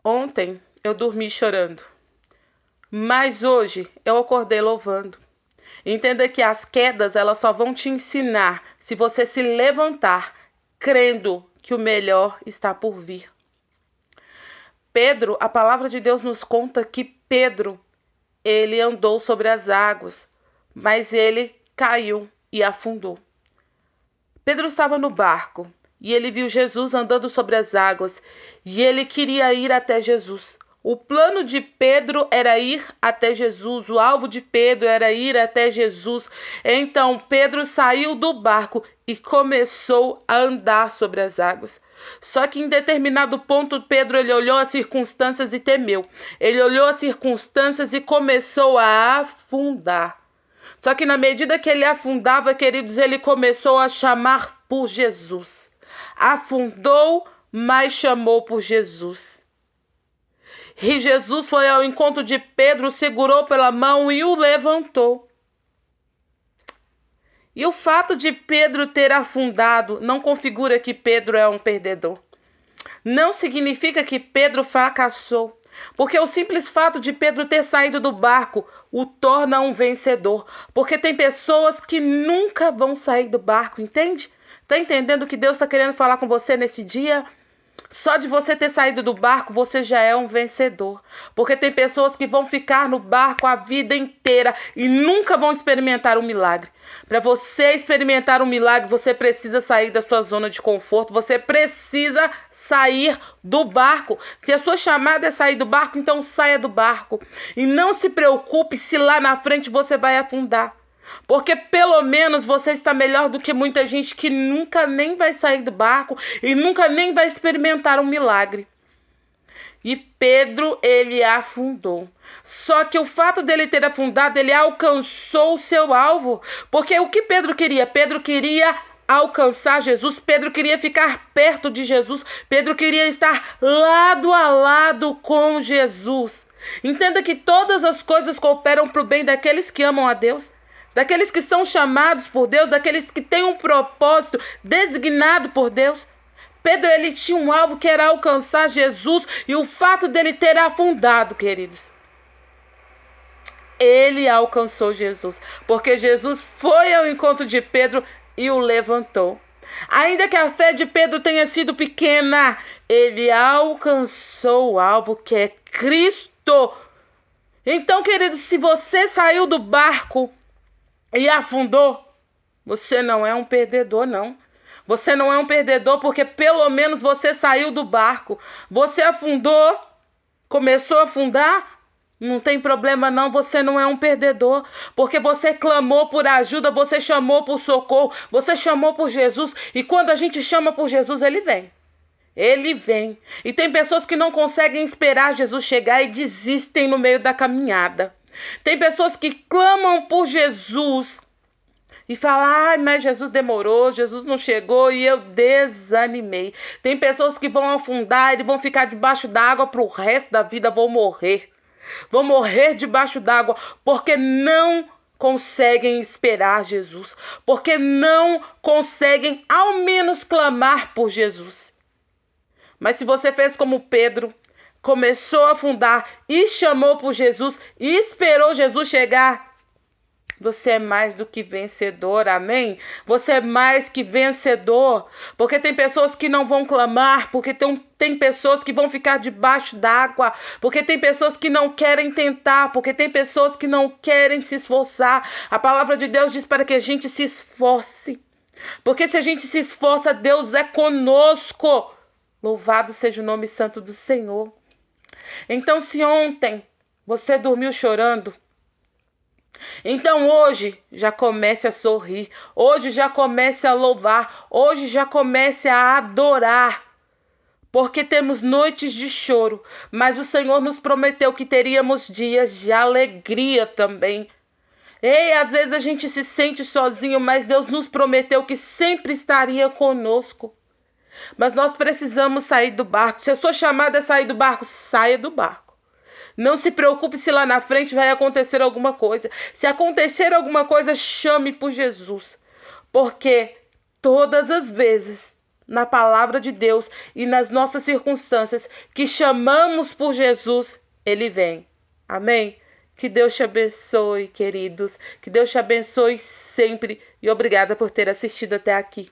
Ontem eu dormi chorando, mas hoje eu acordei louvando. Entenda que as quedas elas só vão te ensinar se você se levantar, crendo que o melhor está por vir. Pedro, a palavra de Deus nos conta que Pedro, ele andou sobre as águas, mas ele caiu e afundou. Pedro estava no barco e ele viu Jesus andando sobre as águas e ele queria ir até Jesus. O plano de Pedro era ir até Jesus, o alvo de Pedro era ir até Jesus. Então Pedro saiu do barco e começou a andar sobre as águas. Só que em determinado ponto Pedro ele olhou as circunstâncias e temeu. Ele olhou as circunstâncias e começou a afundar. Só que na medida que ele afundava, queridos, ele começou a chamar por Jesus. Afundou, mas chamou por Jesus. E Jesus foi ao encontro de Pedro, segurou pela mão e o levantou. E o fato de Pedro ter afundado não configura que Pedro é um perdedor. Não significa que Pedro fracassou. Porque o simples fato de Pedro ter saído do barco o torna um vencedor. Porque tem pessoas que nunca vão sair do barco, entende? Tá entendendo o que Deus está querendo falar com você nesse dia? Só de você ter saído do barco, você já é um vencedor. Porque tem pessoas que vão ficar no barco a vida inteira e nunca vão experimentar um milagre. Para você experimentar um milagre, você precisa sair da sua zona de conforto. Você precisa sair do barco. Se a sua chamada é sair do barco, então saia do barco. E não se preocupe se lá na frente você vai afundar. Porque pelo menos você está melhor do que muita gente que nunca nem vai sair do barco e nunca nem vai experimentar um milagre. E Pedro, ele afundou. Só que o fato dele ter afundado, ele alcançou o seu alvo. Porque o que Pedro queria? Pedro queria alcançar Jesus. Pedro queria ficar perto de Jesus. Pedro queria estar lado a lado com Jesus. Entenda que todas as coisas cooperam para o bem daqueles que amam a Deus. Daqueles que são chamados por Deus, daqueles que têm um propósito designado por Deus. Pedro, ele tinha um alvo que era alcançar Jesus, e o fato dele ter afundado, queridos, ele alcançou Jesus, porque Jesus foi ao encontro de Pedro e o levantou. Ainda que a fé de Pedro tenha sido pequena, ele alcançou o alvo que é Cristo. Então, queridos, se você saiu do barco e afundou, você não é um perdedor, não. Você não é um perdedor porque pelo menos você saiu do barco. Você afundou, começou a afundar, não tem problema não, você não é um perdedor. Porque você clamou por ajuda, você chamou por socorro, você chamou por Jesus. E quando a gente chama por Jesus, ele vem. Ele vem. E tem pessoas que não conseguem esperar Jesus chegar e desistem no meio da caminhada. Tem pessoas que clamam por Jesus e falam, ai, mas Jesus demorou, Jesus não chegou e eu desanimei. Tem pessoas que vão afundar e vão ficar debaixo d'água para o resto da vida, vão morrer. Vão morrer debaixo d'água porque não conseguem esperar Jesus. Porque não conseguem ao menos clamar por Jesus. Mas se você fez como Pedro, começou a afundar e chamou por Jesus e esperou Jesus chegar, você é mais do que vencedor, amém? Você é mais que vencedor, porque tem pessoas que não vão clamar, porque tem pessoas que vão ficar debaixo d'água, porque tem pessoas que não querem tentar, porque tem pessoas que não querem se esforçar. A palavra de Deus diz para que a gente se esforce, porque se a gente se esforça, Deus é conosco. Louvado seja o nome santo do Senhor. Então, se ontem você dormiu chorando, então hoje já comece a sorrir, hoje já comece a louvar, hoje já comece a adorar. Porque temos noites de choro, mas o Senhor nos prometeu que teríamos dias de alegria também. Ei, às vezes a gente se sente sozinho, mas Deus nos prometeu que sempre estaria conosco. Mas nós precisamos sair do barco. Se a sua chamada é sair do barco, saia do barco. Não se preocupe se lá na frente vai acontecer alguma coisa. Se acontecer alguma coisa, chame por Jesus. Porque todas as vezes na palavra de Deus e nas nossas circunstâncias, que chamamos por Jesus, Ele vem. Amém? Que Deus te abençoe, queridos. Que Deus te abençoe sempre. E obrigada por ter assistido até aqui.